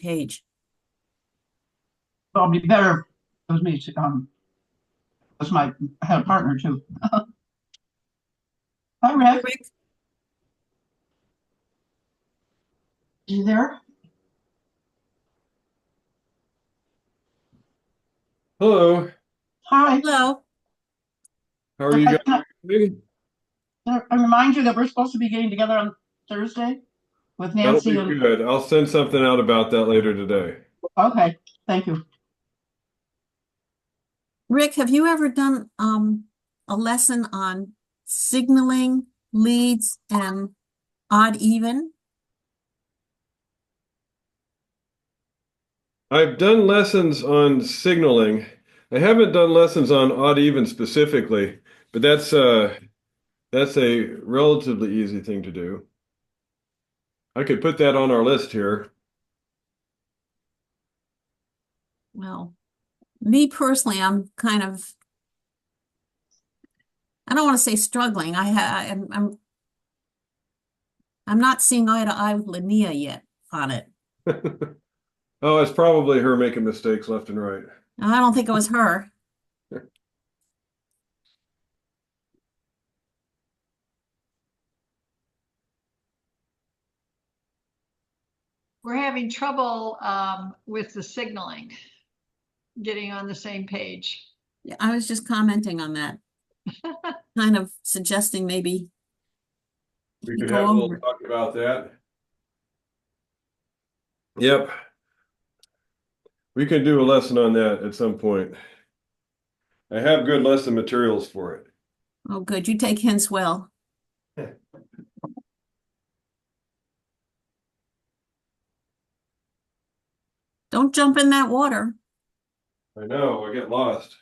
page. Well, it'd be better if it was me, as I had a partner too. Hi, Hey, Rick. Rick. You there? Hello, Hi. Hello. how are Can you I, guys can today? I remind you that we're supposed to be getting together on Thursday with That'll Nancy be and, good. I'll send something out about that later today. okay, thank you. Rick, have you ever done a lesson on signaling leads and odd even? I've done lessons on signaling. I haven't done lessons on odd even specifically, but that's a relatively easy thing to do. I could put that on our list here. Well, me personally, I don't want to say struggling. I'm not seeing eye to eye with Linnea yet on it. Oh, it's probably her making mistakes left and right. I don't think it was her. We're having trouble with the signaling, getting on the same page. Yeah, I was just commenting on that, kind of suggesting maybe We you could go have a little over it. talk about that. Yep, we can do a lesson on that at some point. I have good lesson materials for it. Oh, good. You take hints well. Don't jump in that water. I know, I get lost.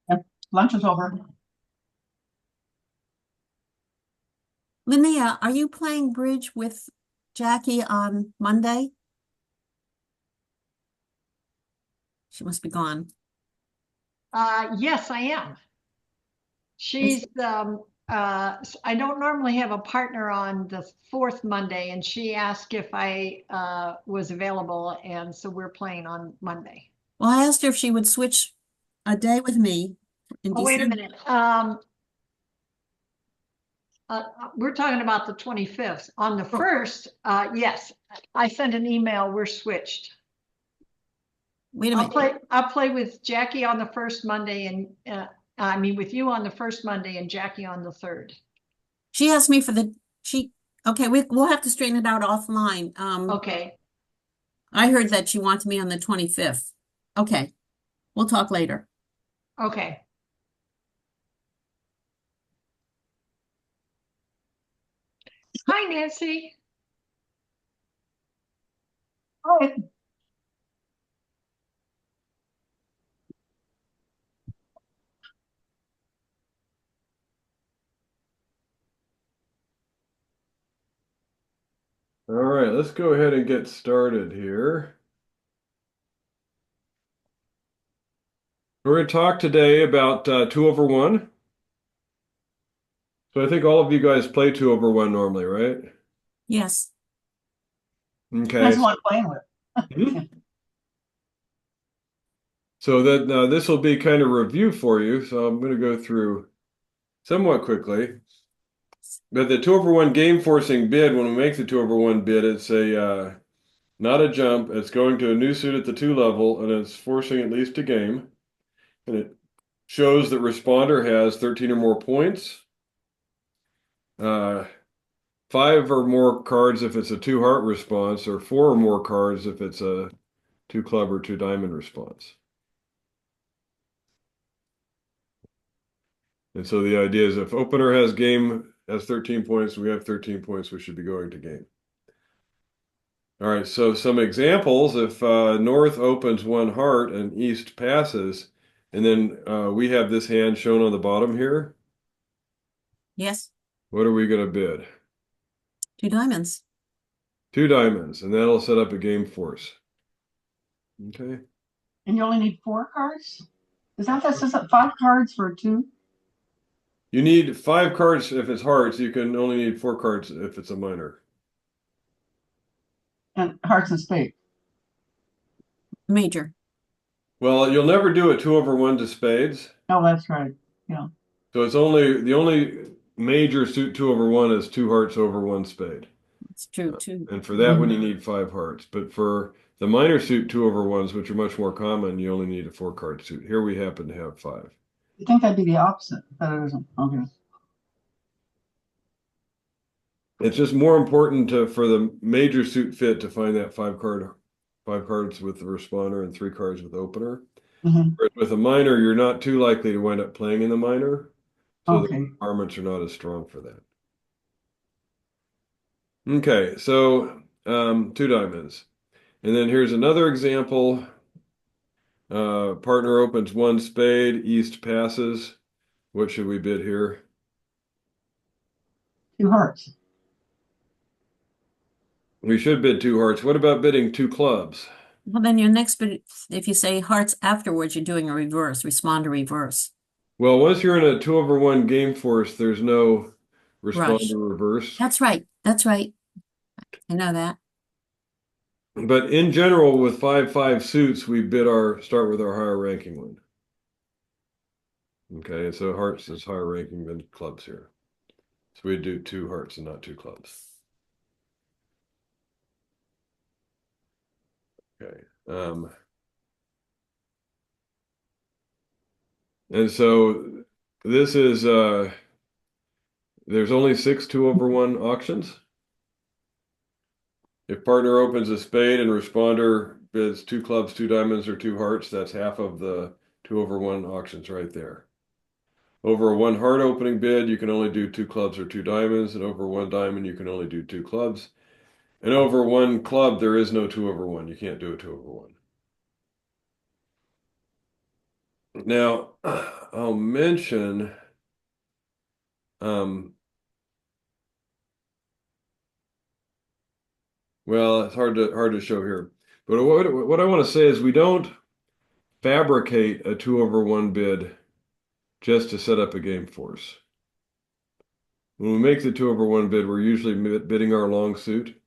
Yep, lunch is over. Linnea, are you playing bridge with Jackie on Monday? She must be gone. Yes, I am. Is, She's I don't normally have a partner on the fourth Monday, and she asked if I was available, and so we're playing on Monday. well, I asked her if she would switch a day with me in Oh, wait a December. minute. We're talking about the 25th. On the Oh, 1st, yes, I sent an email. We're switched. wait a minute. I'll play with Jackie on the first Monday and I mean with you on the first Monday and Jackie on the third. She asked me for okay, we'll have to straighten it out offline. Okay. I heard that she wants me on the 25th. Okay, we'll talk later. Okay. Hi, Nancy. Hi. All right, let's go ahead and get started here. We're going to talk today about 2/1. So I think all of you guys play 2/1 normally, right? Yes. Okay. Depends who I'm playing with. Mhm. So that this will be kind of review for you. So I'm going to go through somewhat quickly. But the 2/1 game forcing bid, when we make the 2/1 bid, it's a not a jump. It's going to a new suit at the 2 level, and it's forcing at least a game. And it shows that responder has 13 or more points. 5 or more cards if it's a 2 heart response, or 4 or more cards if it's a 2 club or 2 diamond response. And so the idea is if opener has game has 13 points, we have 13 points, we should be going to game. All right, so some examples. If North opens 1 heart and East passes, and then we have this hand shown on the bottom here, Yes. what are we going to bid? 2 diamonds. 2 diamonds, and that'll set up a game force. Okay. And you only need 4 cards? Is that this is 5 cards for 2? You need 5 cards if it's hearts. You can only need 4 cards if it's a minor. And hearts and spades. Major. Well, you'll never do a 2/1 to spades. Oh, that's right. Yeah. So it's only the only major suit 2/1 is 2 hearts over 1 spade. It's true too. And for that one, you need 5 hearts. But for the minor suit 2/1s, which are much more common, you only need a 4 card suit. Here we happen to have 5. I think that'd be the opposite, but it isn't. Okay. It's just more important for the major suit fit to find that 5 cards with the responder and 3 cards with opener. Mhm. Whereas with a minor, you're not too likely to wind up playing in the minor, so the Okay. requirements are not as strong for that. Okay, so 2 diamonds. And then here's another example. Partner opens 1 spade, East passes. What should we bid here? 2 hearts. We should bid 2 hearts. What about bidding 2 clubs? Well, then your next bit, if you say hearts afterwards, you're doing a reverse, respond to reverse. Well, once you're in a 2/1 game force, there's no respond Rush. to reverse. That's right. That's right. I know that. But in general, with 5/5 suits, we start with our higher ranking one. Okay, and so hearts is higher ranking than clubs here. So we do 2 hearts and not 2 clubs. Okay. And so this is there's only 6 2/1 auctions. If partner opens a spade and responder bids 2 clubs, 2 diamonds, or 2 hearts, that's half of the 2/1 auctions right there. Over a 1 heart opening bid, you can only do 2 clubs or 2 diamonds, and over 1 diamond, you can only do 2 clubs. And over 1 club, there is no 2/1. You can't do a 2/1. Now, I'll mention well, it's hard to show here. But what I want to say is we don't fabricate a 2/1 bid just to set up a game force. When we make the 2/1 bid, we're usually bidding our long suit,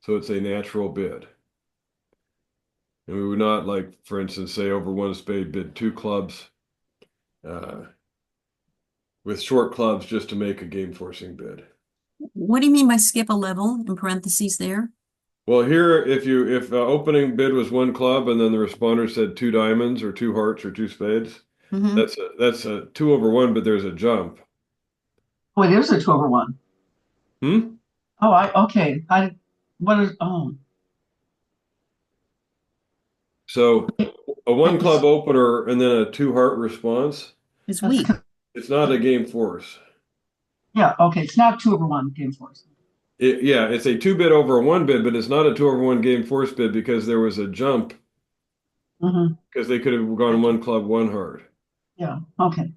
so it's a natural bid. And we would not, like, for instance, say over 1 spade bid 2 clubs with short clubs just to make a game forcing bid. What do you mean by skip a level in parentheses there? Well, here, if opening bid was 1 club and then the responder said 2 diamonds or 2 hearts or 2 spades, Mm-hmm. that's a 2/1, but there's a jump. Boy, there's a 2/1. Hmm? Oh, okay. Oh, So a 1 club opener and then a 2 heart response, It's that's, weak. it's not a game force. yeah, okay. It's not 2/1 game force. Yeah, it's a 2 bid over a 1 bid, but it's not a 2/1 game force bid because there was a jump Mm-hmm. because they could have gone 1 club, 1 heart. Yeah, okay.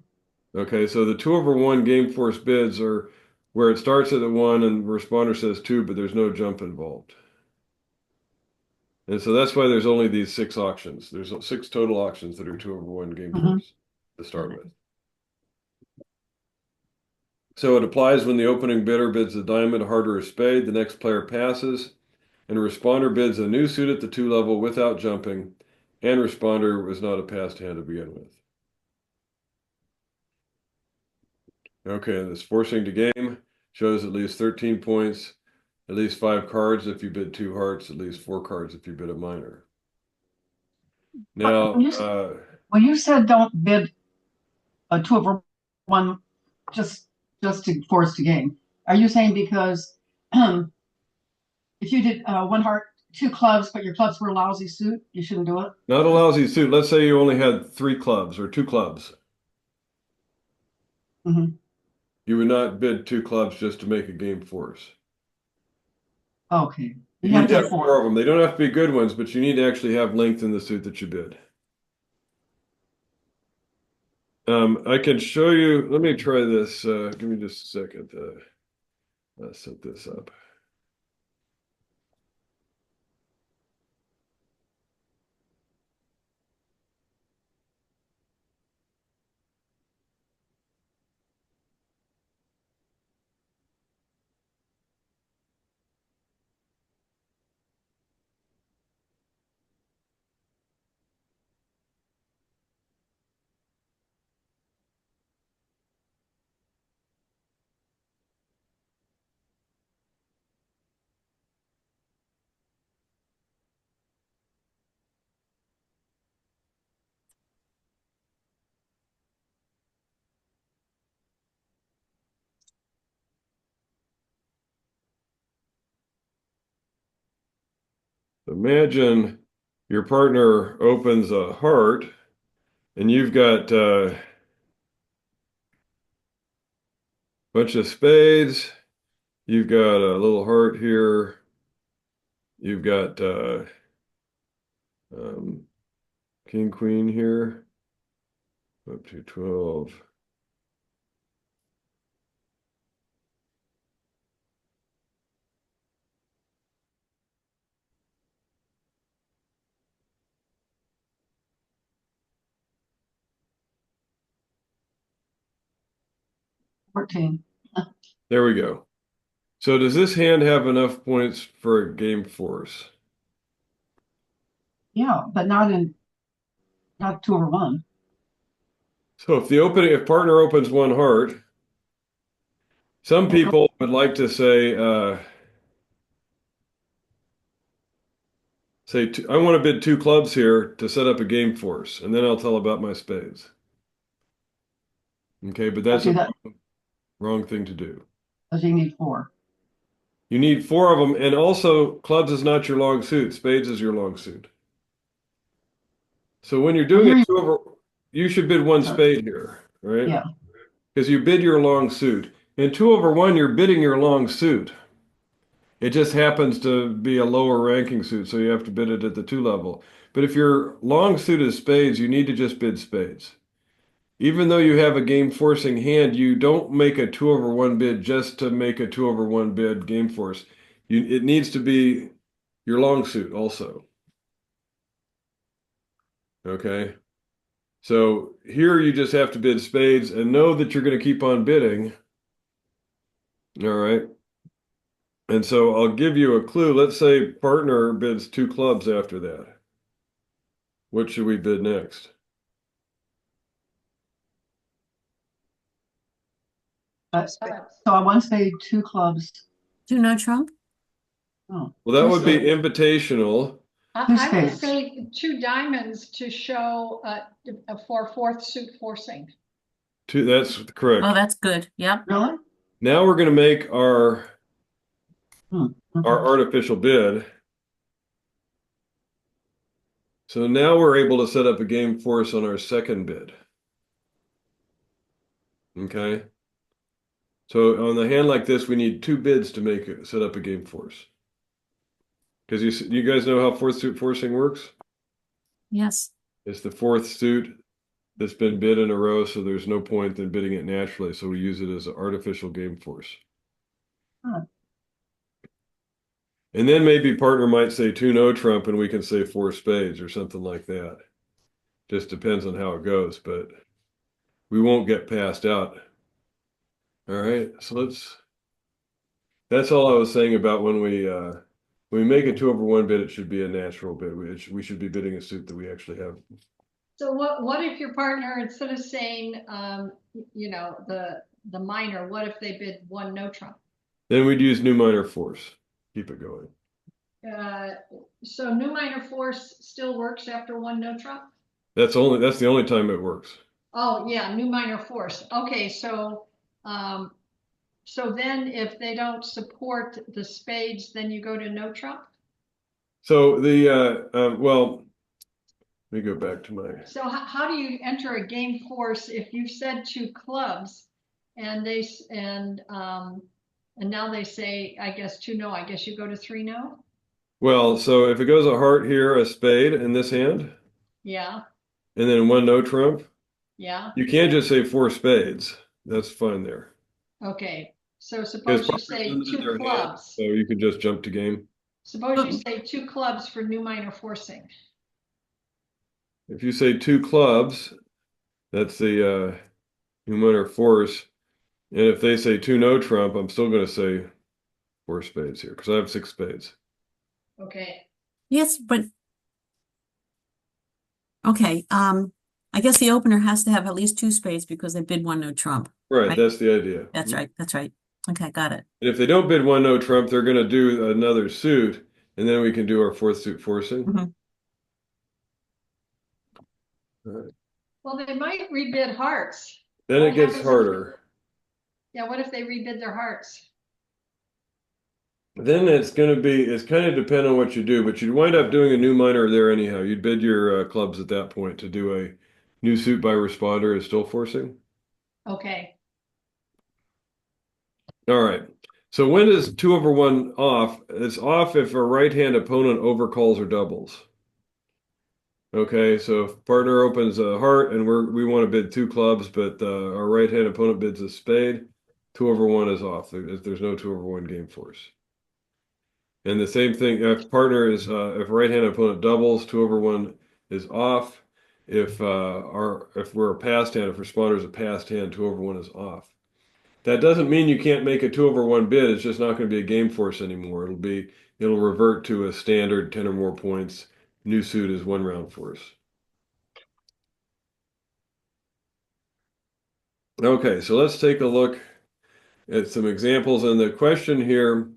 Okay, so the 2/1 game force bids are where it starts at the 1 and the responder says 2, but there's no jump involved. And so that's why there's only these 6 auctions. There's 6 total auctions that are 2/1 game force to start with. So it applies when the opening bidder bids a diamond, a heart, or a spade. The next player passes, and a responder bids a new suit at the 2 level without jumping, and responder was not a passed hand to begin with. Okay, and this forcing to game shows at least 13 points, at least 5 cards if you bid 2 hearts, at least 4 cards if you bid a minor. Now, When you said don't bid a 2/1 just to force the game, are you saying because if you did 1 heart, 2 clubs, but your clubs were a lousy suit, you shouldn't do it? not a lousy suit. Let's say you only had 3 clubs or 2 clubs. Mm-hmm. You would not bid 2 clubs just to make a game force. Okay. You have need to to have have 4. 4 of them. They don't have to be good ones, but you need to actually have length in the suit that you bid. I can show you. Let me try this. Give me just a second to set this up. imagine your partner opens a heart and you've got a bunch of spades. You've got a little heart here. You've got king, queen here. Up to 12. $14. There we go. So does this hand have enough points for a game force? Yeah, but not 2 over 1. So if partner opens one heart, some people would like to say, I want to bid 2 clubs here to set up a game force, and then I'll tell about my spades. Okay, but that's Do a that wrong thing to do. because you need 4. You need 4 of them, and also clubs is not your long suit. Spades is your long suit. So when you're doing Here it 2 over, you should bid 1 spade here, right? Yeah. Because you bid your long suit. In 2 over 1, you're bidding your long suit. It just happens to be a lower ranking suit, so you have to bid it at the 2 level. But if your long suit is spades, you need to just bid spades. Even though you have a game forcing hand, you don't make a 2 over 1 bid just to make a 2 over 1 bid game force. It needs to be your long suit also. Okay? So here you just have to bid spades and know that you're going to keep on bidding. All right. And so I'll give you a clue. Let's say partner bids 2 clubs after that. What should we bid next? So I 1 spade, 2 clubs. 2 no trump? Oh, Well, that 2 would be spades. invitational. Two I would spades. say 2 diamonds to show for 4th suit forcing. That's correct. Oh, that's good. Yep. Really? Now we're going to make our Mhm. artificial bid. So now we're able to set up a game force on our second bid. Okay. So on the hand like this, we need 2 bids to set up a game force. Because you guys know how 4th suit forcing works? Yes. It's the 4th suit that's been bid in a row, so there's no point in bidding it naturally. So we use it as an artificial game force. Huh. And then maybe partner might say 2 no trump and we can say 4 spades or something like that. Just depends on how it goes, but we won't get passed out. All right, so that's all I was saying about when we make a 2 over 1 bid, it should be a natural bid. We should be bidding a suit that we actually have. So what if your partner, instead of saying, the minor, what if they bid 1 no trump? Then we'd use new minor force. Keep it going. So new minor force still works after 1 no trump? That's the only time it works. Oh, yeah, new minor force. Okay, so then if they don't support the spades, then you go to no trump? So well, let me go back to my. So how do you enter a game force if you've said 2 clubs and now they say, I guess 2 no, I guess you go to 3 no? Well, so if it goes a heart here, a spade in this hand, Yeah, and then 1 no trump, yeah. you can't just say 4 spades. That's fine there. Okay, so Because suppose you partner's say limited 2 their hand, clubs. so you can just jump to game. Suppose you say 2 clubs for new minor forcing. If you say 2 clubs, that's the new minor force. And if they say 2 no trump, I'm still going to say 4 spades here because I have 6 spades. Okay, Yes, but okay. I guess the opener has to have at least 2 spades because they bid 1 no trump. Right, Right. that's the idea. That's right. That's right. Okay, got it. And if they don't bid 1 no trump, they're going to do another suit, and then we can do our 4th suit forcing. Mhm. All right. well, they might rebid hearts. Then What it gets happens if- harder. Yeah, what if they rebid their hearts? then it's kind of depend on what you do, but you'd wind up doing a new minor there anyhow. You'd bid your clubs at that point to do a new suit by responder is still forcing. Okay. All right. So when is 2/1 off? It's off if a right-hand opponent overcalls or doubles. Okay, so if partner opens a heart and we want to bid two clubs, but our right-hand opponent bids a spade, 2/1 is off. There's no 2/1 game force. And the same thing if partner is if right-hand opponent doubles, 2/1 is off. If we're a passed hand, if responder is a passed hand, 2/1 is off. That doesn't mean you can't make a 2/1 bid. It's just not going to be a game force anymore. It'll revert to a standard 10 or more points. New suit is one round force. Okay, so let's take a look at some examples. And the question here,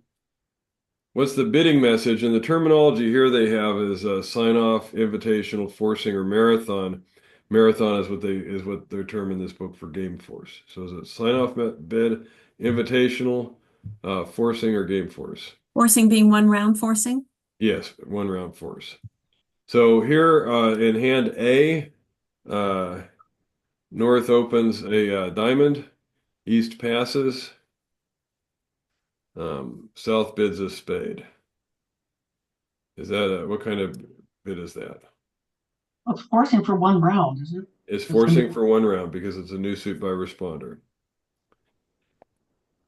what's the bidding message? And the terminology here they have is sign off, invitational, forcing, or marathon. Marathon is what they're termed in this book for game force. So is it sign off bid, invitational, forcing, or game force? Forcing being one round forcing? Yes, one round force. So here in hand A, North opens a diamond, East passes, South bids a spade. Is that what kind of bid is that? Well, it's forcing for one round, isn't it? It's forcing for one round because it's a new suit by responder.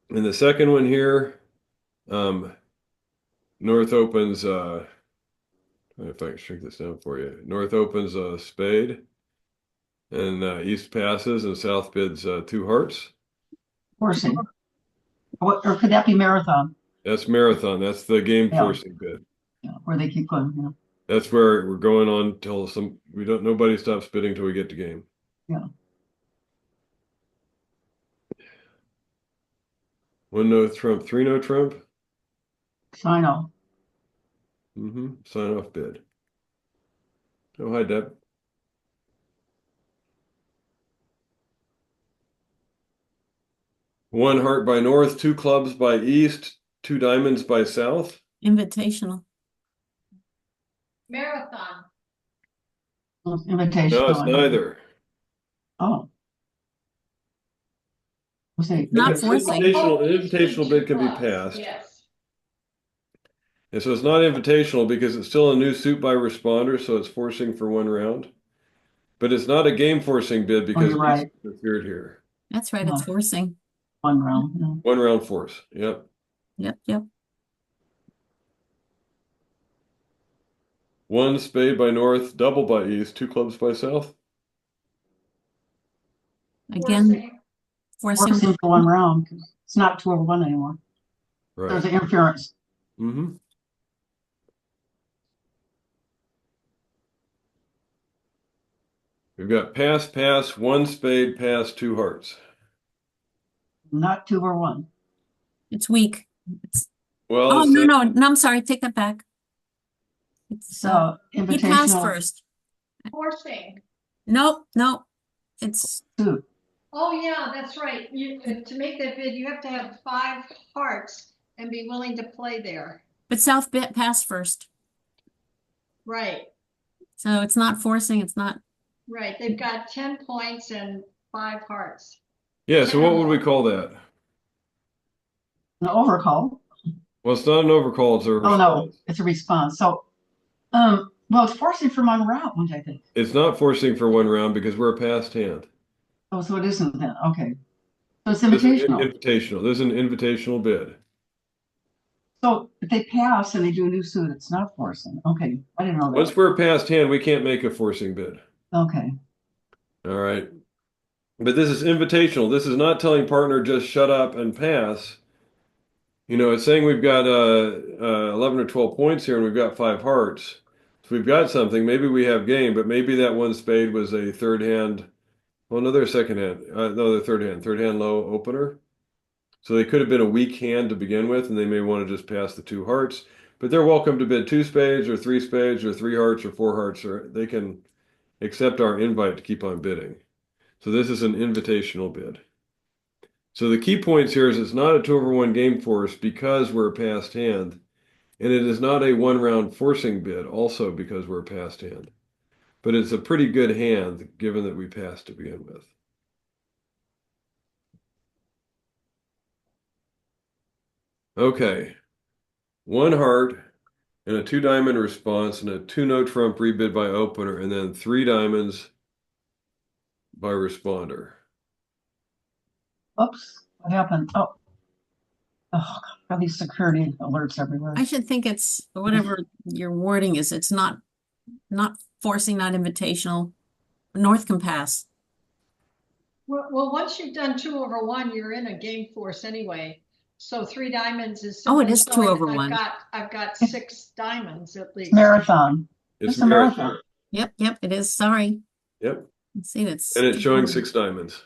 And the second one here, North opens, if I can shrink this down for you. North opens a spade, and East passes, and South bids two hearts. Forcing. Or could that be marathon? That's marathon. That's the game Yeah. forcing bid. Yeah, where they keep going, yeah. That's where we're going on till nobody stops bidding till we get to game. Yeah. One no trump, three no trump. Sign off. Sign off bid. Oh, hi, Deb. One heart by North, two clubs by East, two diamonds by South. Invitational. Marathon. Invitation. No, it's neither. Oh. Was it? Not Because forcing. An invitational bid can be passed. Yes. And so it's not invitational because it's still a new suit by responder, so it's forcing for one round. But it's not a game forcing bid because you're right. East interfered here. That's right, it's Oh. forcing. One round, yeah. One round force. Yep. Yep. One spade by North, double by East, two clubs by South. Again, forcing. Forcing for one round, 'cause it's not 2/1 anymore. There's Right. an interference. Mm-hmm. We've got pass, one spade, pass, two hearts. Not 2/1. It's weak. It's, Well, oh, it's no, I'm sorry, take that back. It's, So he passed invitational first. Forcing. Nope, it's, suit. Oh, yeah, that's right. To make that bid, you have to have 5 hearts and be willing to play there. but South passed first. Right, So it's not forcing, it's not, right. They've got 10 points and 5 hearts. Yeah, so what would we call that? An overcall. Well, it's not an overcall, it's a Oh, no, response. it's a response. So, well, it's forcing for one round, I think. It's not forcing for one round because we're a passed hand. Oh, so it isn't then. Okay. So it's This is invitational. invitational. This is an invitational bid. So if they pass and they do a new suit, it's not forcing. Okay. I didn't know Once that. we're a passed hand, we can't make a forcing bid. Okay. All right. But this is invitational. This is not telling partner just shut up and pass. You know, it's saying we've got 11 or 12 points here and we've got 5 hearts. So we've got something. Maybe we have game, but maybe that one spade was a third hand. Well, no, they're second hand. No, they're third hand. Third hand low opener. So they could have been a weak hand to begin with, and they may want to just pass the 2 hearts. But they're welcome to bid 2 spades or 3 spades or 3 hearts or 4 hearts, or they can accept our invite to keep on bidding. So this is an invitational bid. So the key points here is it's not a 2/1 game force because we're past hand, and it is not a 1-round forcing bid also because we're past hand. But it's a pretty good hand given that we passed to begin with. Okay, 1 heart and a 2 diamond response and a 2 no trump rebid by opener, and then 3 diamonds by responder. Oops, what happened? Oh, got these security alerts everywhere. I should think it's whatever your wording is. It's not forcing, not invitational. North can pass. Well, once you've done 2/1, you're in a game force anyway. So 3 diamonds is. Oh, it simply is showing 2/1. I've got 6 diamonds at least. Marathon. It's It's a marathon. Yep, it is. Sorry. Yep, Let's see, that's. and it's showing 6 diamonds.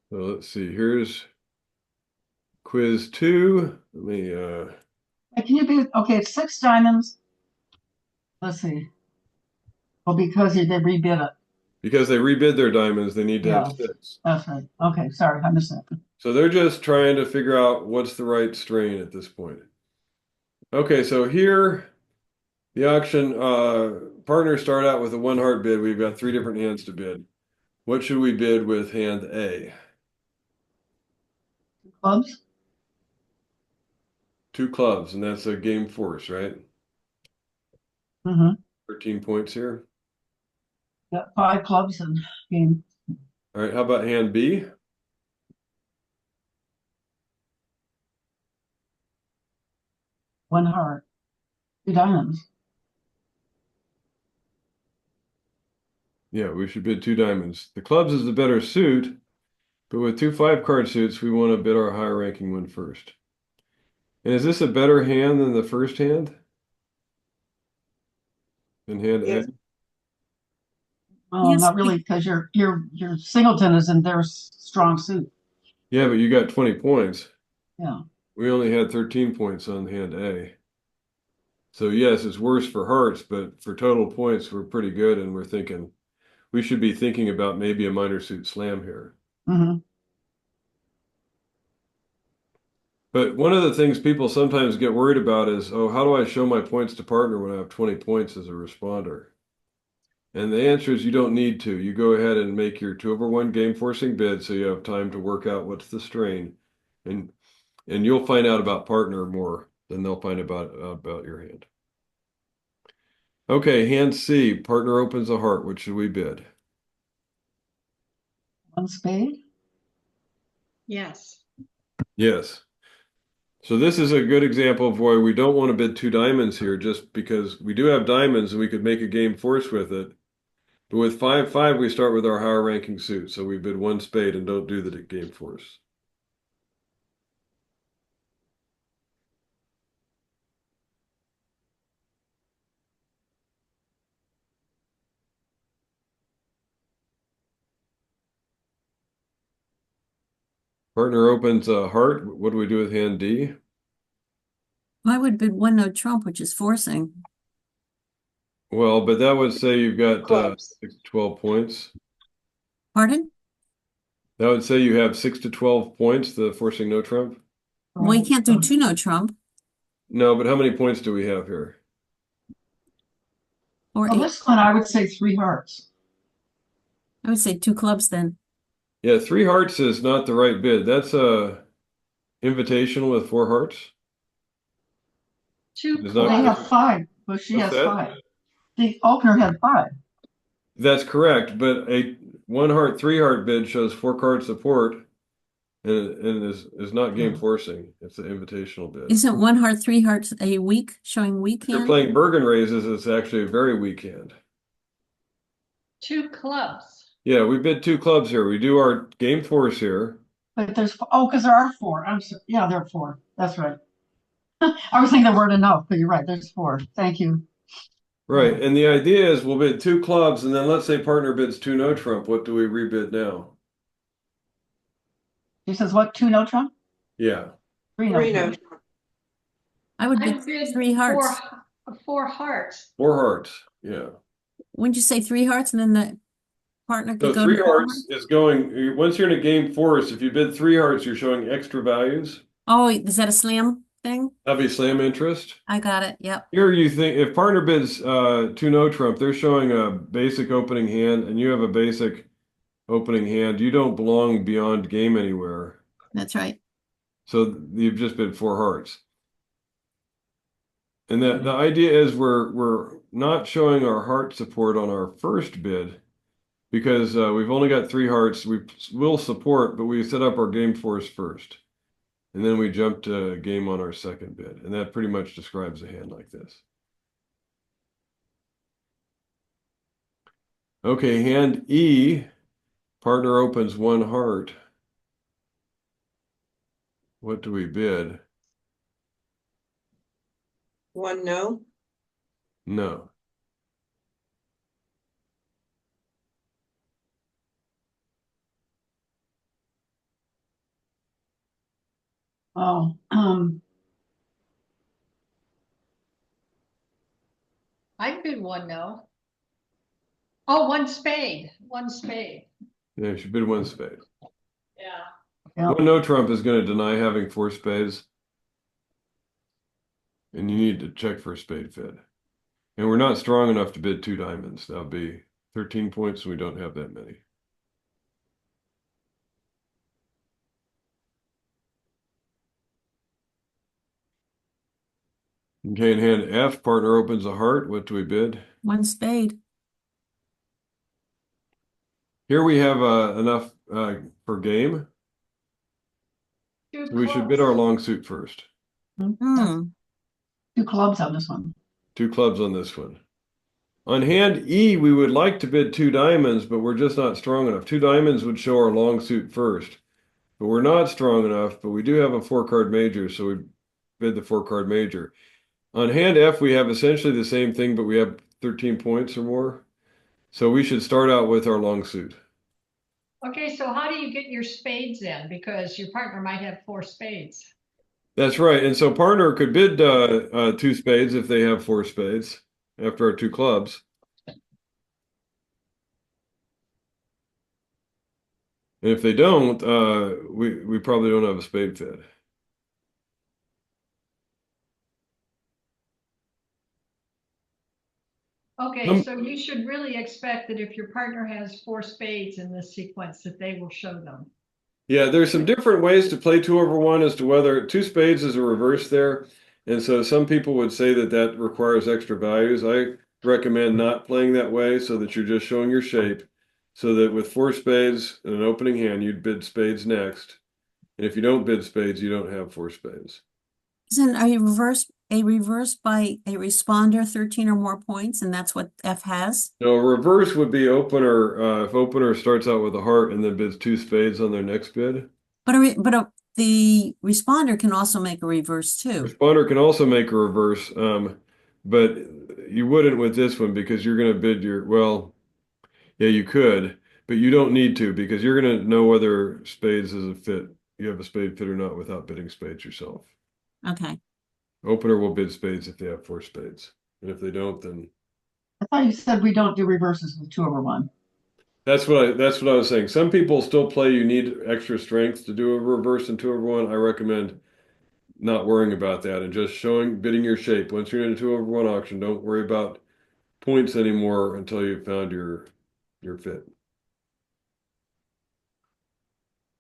So let's see, here's quiz 2. Let me Can you be okay? It's 6 diamonds. Let's see. Well, because they rebid it. because they rebid their diamonds, they need to have Yeah. 6. That's right. Okay, sorry, I missed that. So they're just trying to figure out what's the right strain at this point. Okay, so here the auction partners start out with a 1 heart bid. We've got 3 different hands to bid. What should we bid with hand A? Clubs. 2 clubs, and that's a game force, right? Mm-hmm. 13 points here. Got 5 clubs and game. All right, how about hand B? One heart. 2 diamonds. Yeah, we should bid 2 diamonds. The clubs is the better suit, but with 2 5-card suits, we want to bid our higher ranking one first. And is this a better hand than the first hand? Than hand Yes. A? Well, Yes, not really, because your singleton is in their strong suit. Yeah, but you got 20 points. Yeah. We only had 13 points on hand A. So yes, it's worse for hearts, but for total points, we're pretty good, and we're thinking we should be thinking about maybe a minor suit slam here. Mm-hmm. But one of the things people sometimes get worried about is, oh, how do I show my points to partner when I have 20 points as a responder? And the answer is you don't need to. You go ahead and make your 2/1 game forcing bid so you have time to work out what's the strain. And you'll find out about partner more than they'll find about your hand. Okay, hand C, partner opens a heart. What should we bid? 1 spade. Yes. Yes. So this is a good example of why we don't want to bid 2 diamonds here, just because we do have diamonds and we could make a game force with it. But with 5-5, we start with our higher ranking suit. So we bid 1 spade and don't do the game force. Partner opens a heart. What do we do with hand D? I would bid 1 no trump, which is forcing. Well, but that would say you've got Clubs. 6 to 12 points. Pardon? That would say you have 6 to 12 points, the forcing no trump. Well, you can't do 2 no trump No, but how many points do we have here? or Well, 8. this one, I would say 3 hearts. I would say 2 clubs then. Yeah, 3 hearts is not the right bid. That's a invitational with 4 hearts. 2 It's Well, not- they clubs. have 5, but she What's has that? 5. The opener had 5. That's correct, but a 1 heart, 3 heart bid shows 4 card support and is not game forcing. It's an invitational bid. Isn't 1 heart, 3 hearts a weak, showing weak If you're hand? playing Bergen raises, it's actually a very weak hand. 2 clubs. Yeah, we bid 2 clubs here. We do our game force here. But there's, because there are 4. I'm sorry. Yeah, there are 4. That's right. I was thinking there weren't enough, but you're right. There's 4. Thank you. Right, and the idea is we'll bid 2 clubs, and then let's say partner bids 2 no trump. What do we rebid now? She says what? 2 no trump? Yeah. 3 no trump. I would I bid bid three hearts. four hearts. 4 hearts. Yeah. Wouldn't you say three hearts and then the partner So could go 3 to four hearts is going, once you're in a game force, if you bid 3 hearts, you're showing extra values. Oh, is that a slam thing? That'd be slam interest. I got it. Yep. Here you think if partner bids 2 no trump, they're showing a basic opening hand and you have a basic opening hand. You don't belong beyond game anywhere. That's right. So you've just bid 4 hearts. And the idea is we're not showing our heart support on our first bid because we've only got 3 hearts. We will support, but we set up our game force first. And then we jump to game on our second bid. And that pretty much describes a hand like this. Okay, hand E, partner opens 1 heart. What do we bid? 1 no. No. Oh, I bid 1 no. Oh, 1 spade. 1 spade. Yeah, you should bid 1 spade. Yeah. yeah. 1 no trump is going to deny having 4 spades. And you need to check for a spade fit. And we're not strong enough to bid 2 diamonds. That'll be 13 points, and we don't have that many. Okay, in hand F, partner opens a heart. What do we bid? 1 spade. Here we have enough for game. Two So we should bid our clubs. long suit first. Hmm. 2 clubs on this one. 2 clubs on this one. On hand E, we would like to bid 2 diamonds, but we're just not strong enough. 2 diamonds would show our long suit first. But we're not strong enough, but we do have a 4-card major, so we bid the 4-card major. On hand F, we have essentially the same thing, but we have 13 points or more. So we should start out with our long suit. Okay, so how do you get your spades in? Because your partner might have 4 spades. That's right. And so partner could bid 2 spades if they have 4 spades after our 2 clubs. And if they don't, we probably don't have a spade fit. Okay, so you should really expect that if your partner has 4 spades in this sequence, that they will show them. Yeah, there's some different ways to play 2/1 as to whether 2 spades is a reverse there. And so some people would say that that requires extra values. I recommend not playing that way so that you're just showing your shape. So that with 4 spades and an opening hand, you'd bid spades next. And if you don't bid spades, you don't have 4 spades. Isn't a reverse by a responder 13 or more points, and that's what F has? No, reverse would be opener. If opener starts out with a heart and then bids 2 spades on their next bid. But the responder can also make a reverse too. Responder can also make a reverse, but you wouldn't with this one because you're going to bid your, well, yeah, you could, but you don't need to because you're going to know whether spades is a fit. You have a spade fit or not without bidding spades yourself. Okay. Opener will bid spades if they have 4 spades. And if they don't, then I thought you said we don't do reverses with 2/1. that's what I was saying. Some people still play you need extra strength to do a reverse in 2/1. I recommend not worrying about that and just bidding your shape. Once you're in a 2/1 auction, don't worry about points anymore until you've found your fit.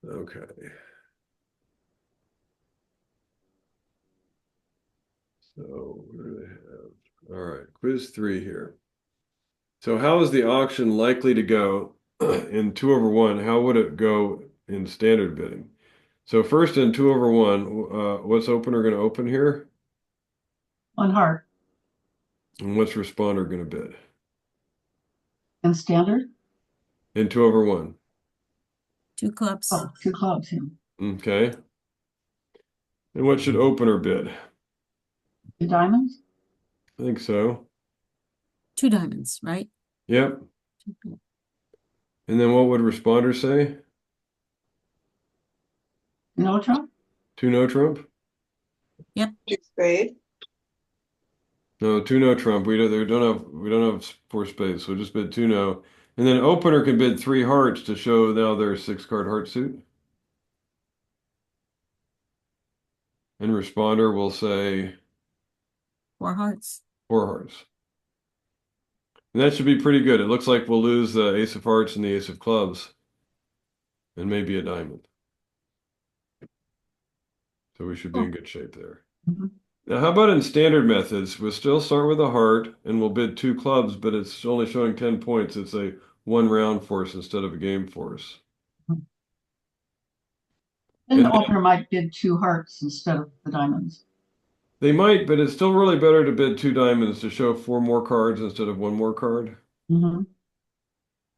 Okay. So what do they have? All right, quiz 3 here. So how is the auction likely to go in 2/1? How would it go in standard bidding? So first in 2/1, what's opener going to open here? 1 heart. And what's responder going to bid? And standard? In 2/1. 2 clubs. Oh, 2 clubs, yeah. Okay. And what should opener bid? 2 diamonds? I think so. 2 diamonds, right? Yep. And then what would responder say? No trump? 2 no trump? 2 spade. No, two no trump. We don't have four spades, so just bid two no. And then opener can bid three hearts to show now their six card heart suit. And responder will say 4 hearts. four hearts. And that should be pretty good. It looks like we'll lose the ace of hearts and the ace of clubs. And maybe a diamond. So we should be in good shape there. Mhm. Now, how about in standard methods? We'll still start with a heart and we'll bid two clubs, but it's only showing 10 points. It's a one round force instead of a game force. Then And the opener might bid two hearts instead of the diamonds. they might, but it's still really better to bid two diamonds to show four more cards instead of one more card. Mhm.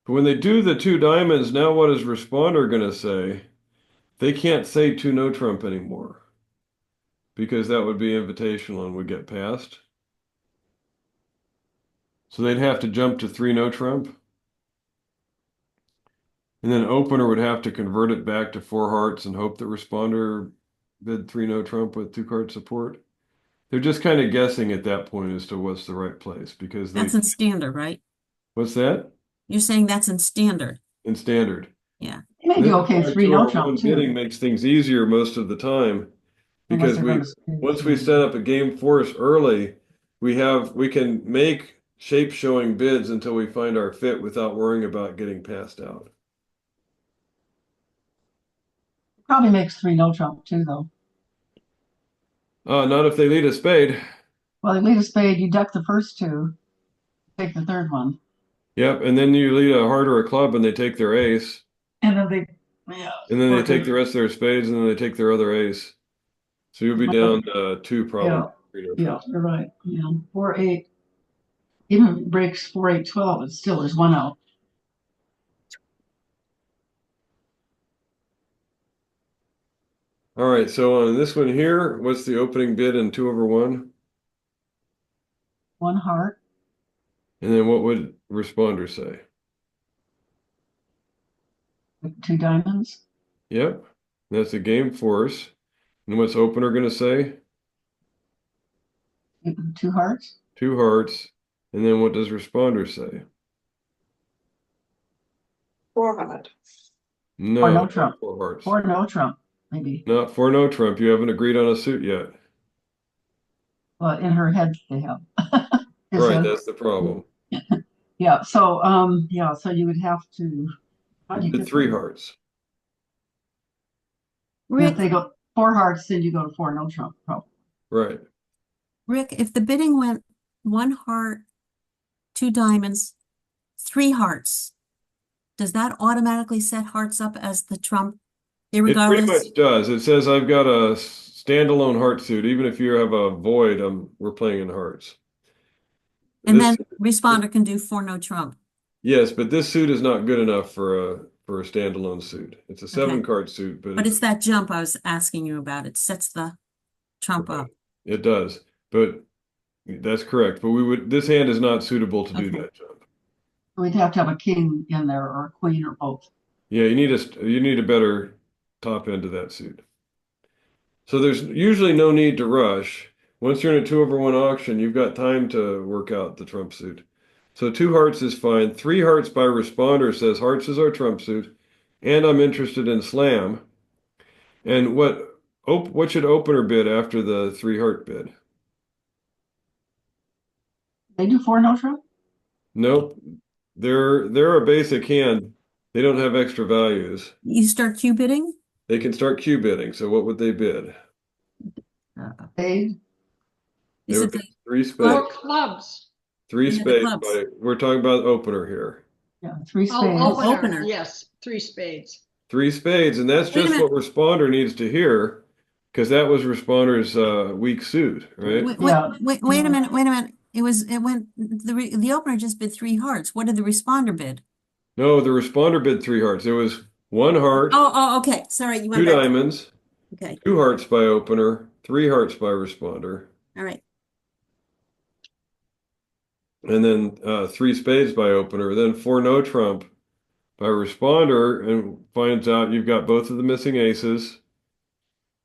But when they do the two diamonds, now what is responder going to say? They can't say two no trump anymore because that would be invitational and would get passed. So they'd have to jump to three no trump. And then opener would have to convert it back to four hearts and hope that responder bid three no trump with two card support. They're just kind of guessing at that point as to what's the right place because That's in standard, right? what's that? You're saying that's in standard. In standard. Yeah. It may be okay, This three no 2/1 trump bidding too. makes things easier most of the time Unless because they're going to spade. once we set up a game force early, we can make shape showing bids until we find our fit without worrying about getting passed out. Probably makes three no trump too, though. Not if they lead a spade. Well, they lead a spade, you duck the first two, take the third one. Yep, and then you lead a heart or a club and they take their ace, And then they, yeah. and then they take the rest of their spades, and then they take their other ace. So you'll be down two probably. Yeah, you're right. Yeah, 4-8. Even breaks 4-8-12, it still is one out. All right, so on this one here, what's the opening bid in 2/1? One heart. And then what would responder say? With two diamonds. Yep, that's a game force. And what's opener going to say? Two hearts. Two hearts. And then what does responder say? Four heart. No, Or no not trump. four hearts. Or no trump, maybe. Not for no trump. You haven't agreed on a suit yet. Well, in her head they have. His Right, head. that's the problem. Yeah, so so you would have to. How do you The get three there? hearts. And if Rick, they go four hearts, then you go to four no trump, probably. Right. Rick, if the bidding went 1 heart, 2 diamonds, 3 hearts, does that automatically set hearts up as the trump, It pretty irregardless? much does. It says I've got a standalone heart suit. Even if you have a void, we're playing in hearts. And This- then responder can do 4 no trump. yes, but this suit is not good enough for a standalone suit. It's a 7-card suit, But it's that jump I was asking you about. It sets the trump up. It does. But that's correct. But this hand is not suitable to do Okay. that jump. We'd have to have a king in there or a queen or both. Yeah, you need a better top end of that suit. So there's usually no need to rush. Once you're in a 2/1 auction, you've got time to work out the trump suit. So 2 hearts is fine. 3 hearts by responder says hearts is our trump suit, and I'm interested in slam. And what should opener bid after the 3 heart bid? They do four no trump? Nope. They're a basic hand. They don't have extra values. You start Q bidding? They can start Q bidding. So what would they bid? Spade. They Is would it bid the, 3 Four spades. clubs. Three Yeah, the spades. clubs. We're talking about opener here. Yeah, three Oh, spades. opener. opener, yes, 3 spades. 3 spades, and that's Wait a just what responder needs to hear, because that was responder's weak suit, right? Yeah. wait a minute. The opener just bid 3 hearts. What did the responder bid? No, the responder bid 3 hearts. It was 1 heart, Oh, okay. Sorry, you 2 went back. diamonds, Okay, 2 hearts by opener, 3 hearts by responder, all right. and then 3 spades by opener, then 4 no trump by responder, and finds out you've got both of the missing aces,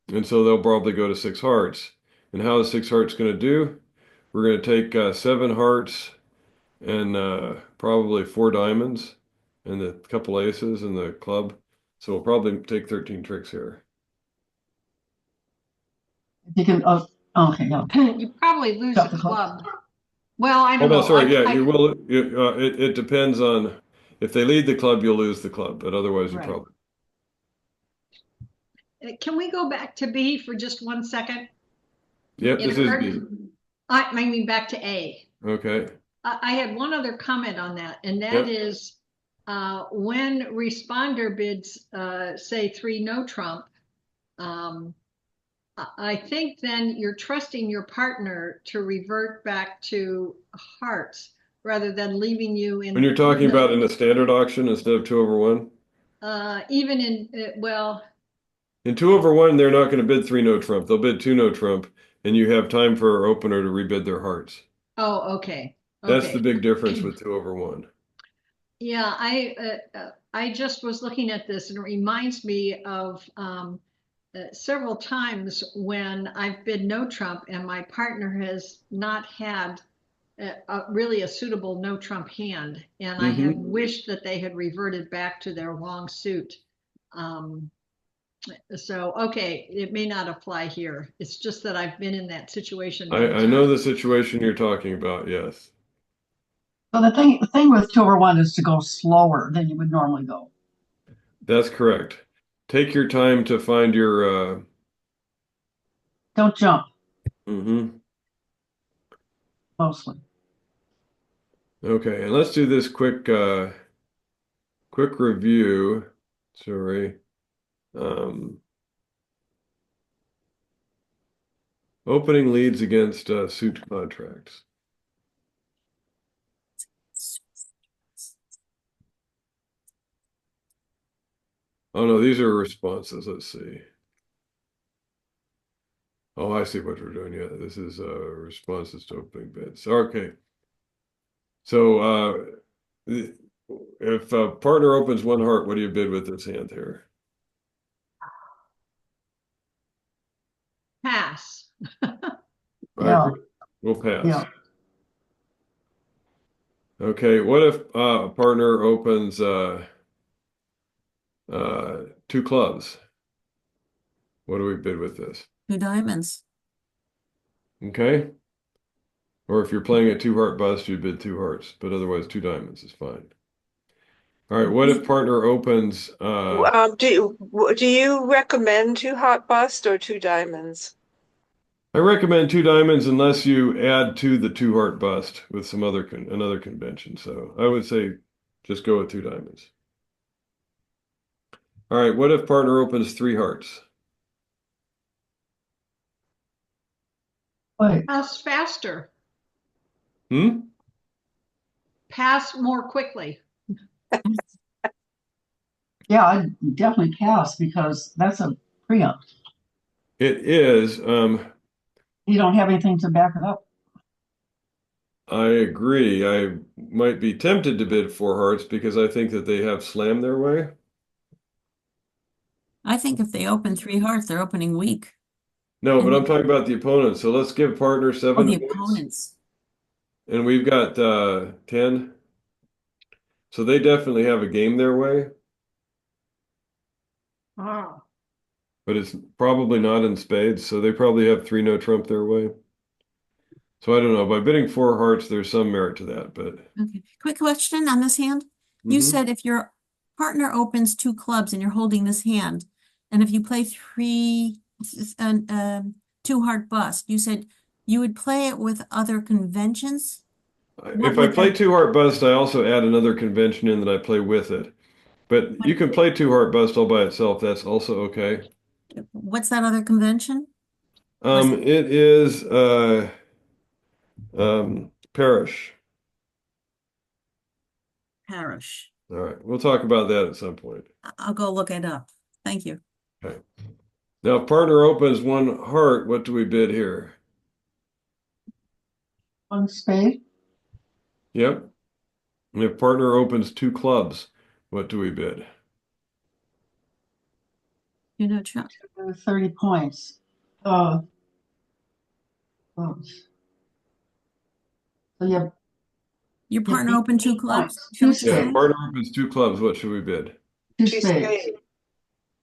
and so they'll probably go to 6 hearts. And how is 6 hearts going to do? We're going to take 7 hearts and probably 4 diamonds and a couple aces and the club. So we'll probably take 13 tricks here. You can, okay, no. You probably lose Got a the club. club. Well, I Oh, don't no, know. sorry. Yeah, I- you will. It depends on if they lead the club, you'll lose the club, but otherwise you Right. probably. Can we go back to B for just 1 second? Yep, It this is occurred- B. I mean, back to A. Okay. I had one other comment on that, and that Yep. is when responder bids say 3 no trump, I think then you're trusting your partner to revert back to hearts rather than leaving you in. When you're talking about in a standard auction instead of 2/1, even in, well, in 2/1, they're not going to bid 3 no trump. They'll bid 2 no trump, and you have time for our opener to rebid their hearts. oh, okay. That's Okay. the big difference with 2/1. Yeah, I just was looking at this and it reminds me of several times when I've bid no trump and my partner has not had really a suitable no trump hand, and I have wished that they had reverted back to their long suit. So okay, it may not apply here. It's just that I've been in that situation. I know the situation you're talking about. Yes, So the thing with 2/1 is to go slower than you would normally go. that's correct. Take your time to find your. Don't jump, Mhm. mostly. Okay, and let's do this quick review. Sorry. Opening leads against suit contracts. Oh no, these are responses. Let's see. Oh, I see what we're doing. Yeah, this is responses to opening bids. Okay. So if a partner opens 1 heart, what do you bid with this hand here? Pass. I Yeah. agree. We'll pass. Yeah. Okay, what if a partner opens 2 clubs? What do we bid with this? 2 diamonds. Okay. Or if you're playing a 2 heart bust, you bid 2 hearts, but otherwise 2 diamonds is fine. All right, what if partner opens do you recommend 2 heart bust or 2 diamonds? I recommend 2 diamonds unless you add to the 2 heart bust with some another convention. So I would say just go with 2 diamonds. All right, what if partner opens 3 hearts? Wait, Pass faster. Hmm? Pass more quickly. yeah, I'd definitely pass because that's a preempt. It is. You don't have anything to back it up. I agree. I might be tempted to bid 4 hearts because I think that they have slammed their way. I think if they open 3 hearts, they're opening weak. No, but I'm talking about the opponent. So let's give partner Oh, 7 the points. opponents. And we've got 10. So they definitely have a game their way, Oh. but it's probably not in spades. So they probably have 3 no trump their way. So I don't know. By bidding 4 hearts, there's some merit to that, but Okay. Quick question on this hand. You said if your partner opens 2 clubs and you're holding this hand, and if you play 2 heart bust, you said you would play it with other conventions? What if I would play that- 2 heart bust, I also add another convention in that I play with it. But you can play 2 heart bust all by itself. That's also okay. What's that other convention? Was- It is parish. Parish. All right, we'll talk about that at some point. I'll go look it up. Thank you. Okay. Now, if partner opens 1 heart, what do we bid here? 1 spade, Yep. And if partner opens 2 clubs, what do we bid? You know, Chuck. 30 points. Close. So you have Your Yeah, partner eight- opened two 8 clubs? points. Is that Two what you're Yeah, saying? partner opens two clubs. What should we bid? two Two spades. spades.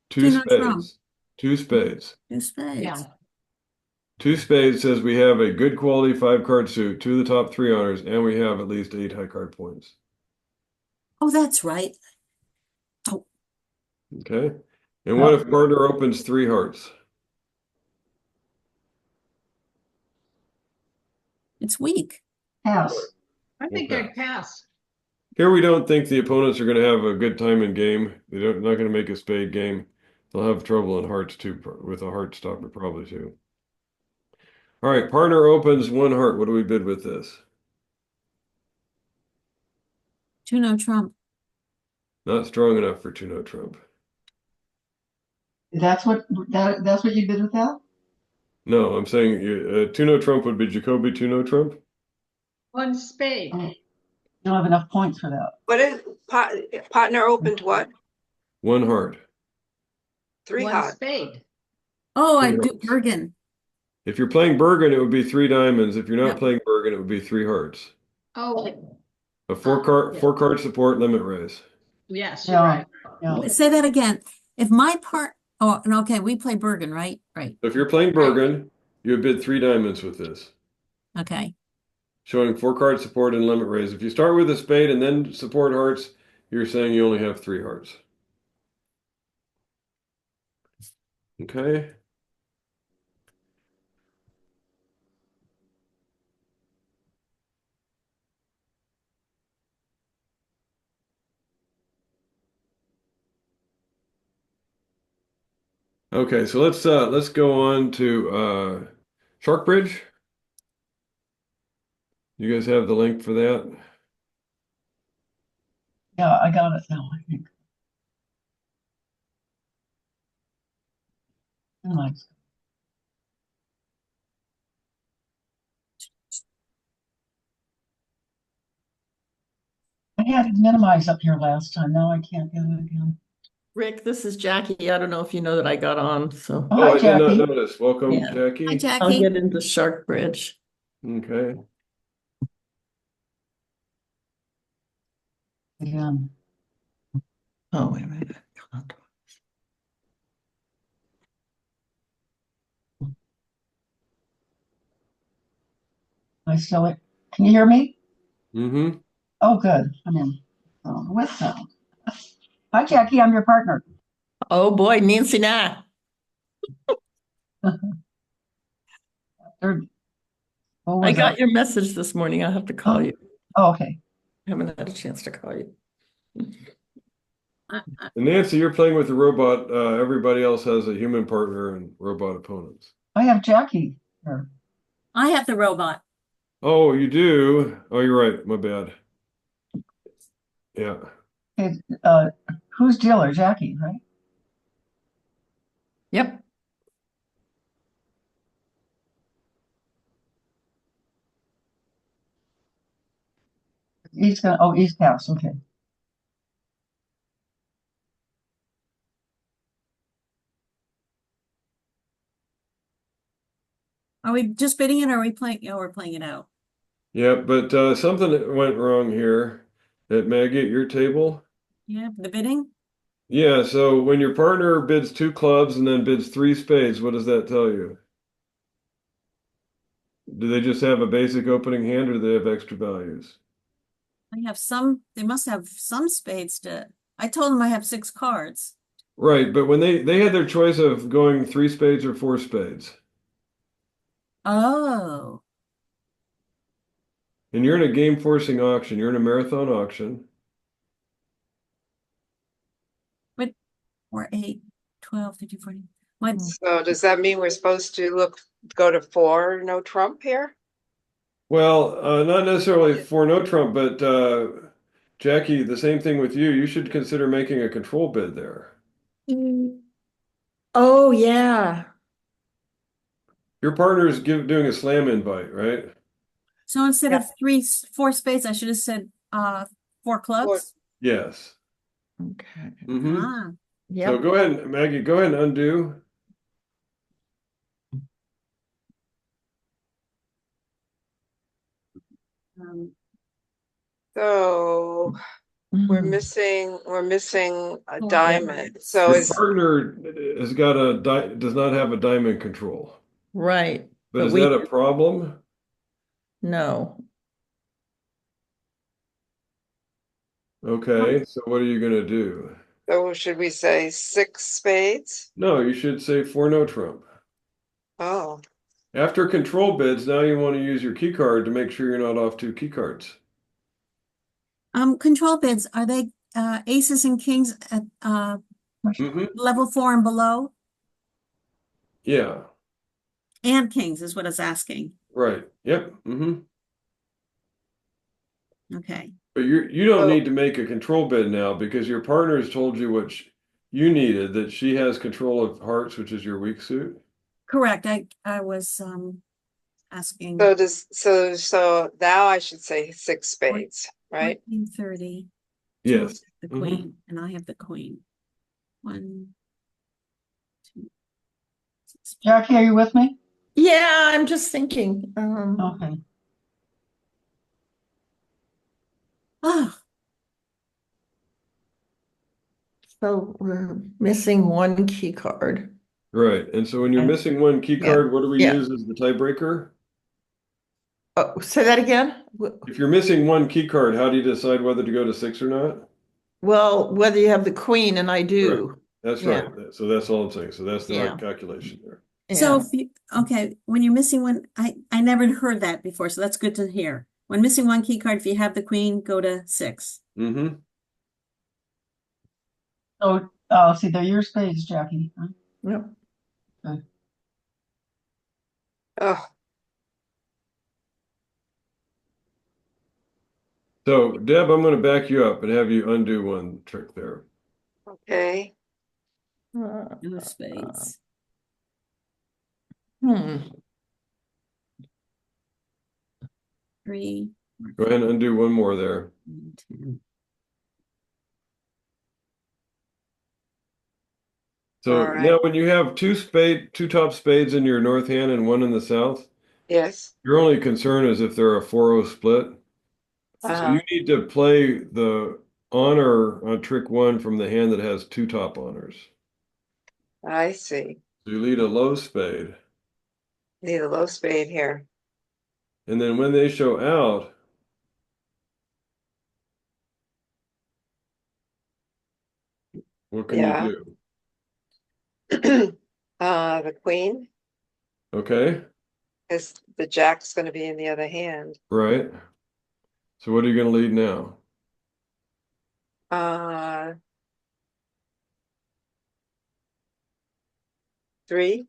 Two no trump. spades. Two spades. Two spades. Yeah. Two spades says we have a good quality 5-card suit, two of the top 3 honors, and we have at least 8 high card points. Oh, that's right. Oh, Okay. And what if partner opens 3 hearts? it's weak. Pass. I think Okay. I'd pass. Here we don't think the opponents are going to have a good time in game. They're not going to make a spade game. They'll have trouble in hearts too, with a heart stopper probably too. All right, partner opens 1 heart. What do we bid with this? Two no trump. Not strong enough for 2 no trump. That's what you bid with that? No, I'm saying 2 no trump would be Jacoby 2 no trump. One spade. Oh, you don't have enough points for that. What is partner opened what? 1 heart. 3 One hearts. spade. Oh, I Two do hearts. Bergen. If you're playing Bergen, it would be 3 diamonds. If you're not Yep. playing Bergen, it would be 3 hearts. Oh, A 4-card support limit raise. yes, Yeah. you're right. Yeah. Say that again. If my part, oh, and okay, we play Bergen, right? Right. So if you're playing Bergen, you would bid 3 diamonds with this, Okay. showing 4-card support and limit raise. If you start with a spade and then support hearts, you're saying you only have 3 hearts. Okay. Okay, so let's go on to Shark Bridge. You guys have the link for that? Yeah, I got it now, I think. Nice. I had it minimized up here last time. Now I can't get it again. Rick, this is Jackie. I don't know if you know that I got on, so Oh, Oh, hi, I did not Jackie. notice. Welcome, Yeah. Jackie. Hi, I'll Jackie. get into Shark Bridge. Okay. Again. Oh, wait a minute. Can you hear me? Mm-hmm. Oh, good. I'm in. With sound. Hi, Jackie. I'm your partner. Oh, boy, Nancy Nah. Third. What I was got that? your message this morning. I'll have to call you. Oh, okay. I haven't had a chance to call you. I- And Nancy, you're playing with the robot. Everybody else has a human partner and robot opponents. I have Jackie here. I have the robot. Oh, you do? Oh, you're right. My bad. Yeah. Okay, who's dealer? Jackie, right? Yep. He's passed. Okay. Are we just bidding it or are we playing? Oh, we're playing it out. Yeah, but something went wrong here at Maggie at your table. Yeah, the bidding? Yeah, so when your partner bids 2 clubs and then bids 3 spades, what does that tell you? Do they just have a basic opening hand or do they have extra values? They must have some spades I told them I have 6 cards. Right, but when they had their choice of going 3 spades or 4 spades. Oh, And you're in a game forcing auction, you're in a marathon auction. or 8, 12, 13, 14. My, So does that mean we're supposed to go to 4 no trump here? Well, not necessarily for no Trump, but Jackie, the same thing with you. You should consider making a control bid there. Oh, yeah. Your partner's doing a slam invite, right? so instead of 4 spades, I should have said 4 clubs. Yes. Okay. Mm-hmm. Ah, So Yep. go ahead, Maggie, go ahead and undo. So we're Mhm. missing a Oh, diamond. So Your is partner has got does not have a diamond control. Right, But but is we that a problem? no. Okay, so what are you gonna do? so should we say six spades? No, you should say for no trump. Oh, After control bids, now you want to use your key card to make sure you're not off two key cards. Control bids, are they aces and kings at Hmm. level 4 and below? Yeah, And kings is what it's asking. right. Yep. Okay. But you don't oh, need to make a control bid now because your partner has told you what you needed, that she has control of hearts, which is your weak suit. Correct. I was asking so now I should say six spades, right? 1430. Yes. The Mhm. queen, and I have the queen. 1, 2, 6. Jackie, are you with me? Yeah, I'm just thinking. Okay. Ah, So we're missing one key card. Right. And so when you're Okay. missing one key Yeah. card, what do we Yeah. use as the tiebreaker? Oh, say that again. If you're missing one key card, how do you decide whether to go to 6 or not? Well, whether you have the queen, and I do. That's Yeah. right. So that's all I'm saying. So that's the Yeah. right calculation there. so Yeah. if you, okay, when you're missing one, I never heard that before, so that's good to hear. When missing one key card, if you have the queen, go to 6. Mm-hmm. So, see, they're your spades, Jackie. Huh? Yep. Oh, So Deb, I'm going to back you up and have you undo one trick there. okay. No spades. Hmm. 3, Go ahead and undo one more there. 10. So All right. now when you have two top spades in your north hand and one in the south, Yes. your only concern is if they're a 4-0 split. So Uh-huh. you need to play the honor on trick one from the hand that has two top honors. I see. So you lead a low spade. Need a low spade here. And then when they show out, what can Yeah. you The queen, do? Okay, because the jack's going to be in the other hand. right. So what are you going to lead now? Uh, 3.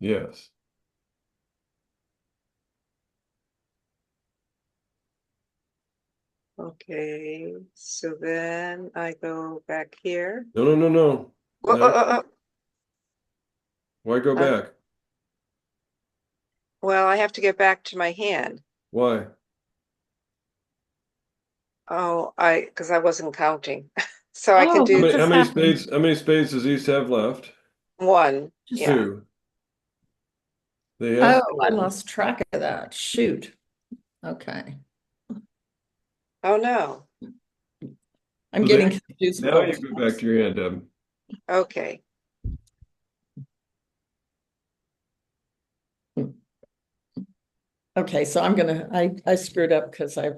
Yes. Okay. So then I go back here. No, no, no, no. Oh, No. oh, Why go Uh, back? well, I have to get back to my hand. Why? Oh, because I wasn't counting. So I can Oh, How do many, just how many happened. spades? How many spades does East have left? 1. Just- Yeah. Two. They have Oh, I lost track of that. Shoot. Okay. Oh, no. I'm So getting they- confused with Now all you the go back to your hand, Deb. Okay. Okay, so I screwed up because I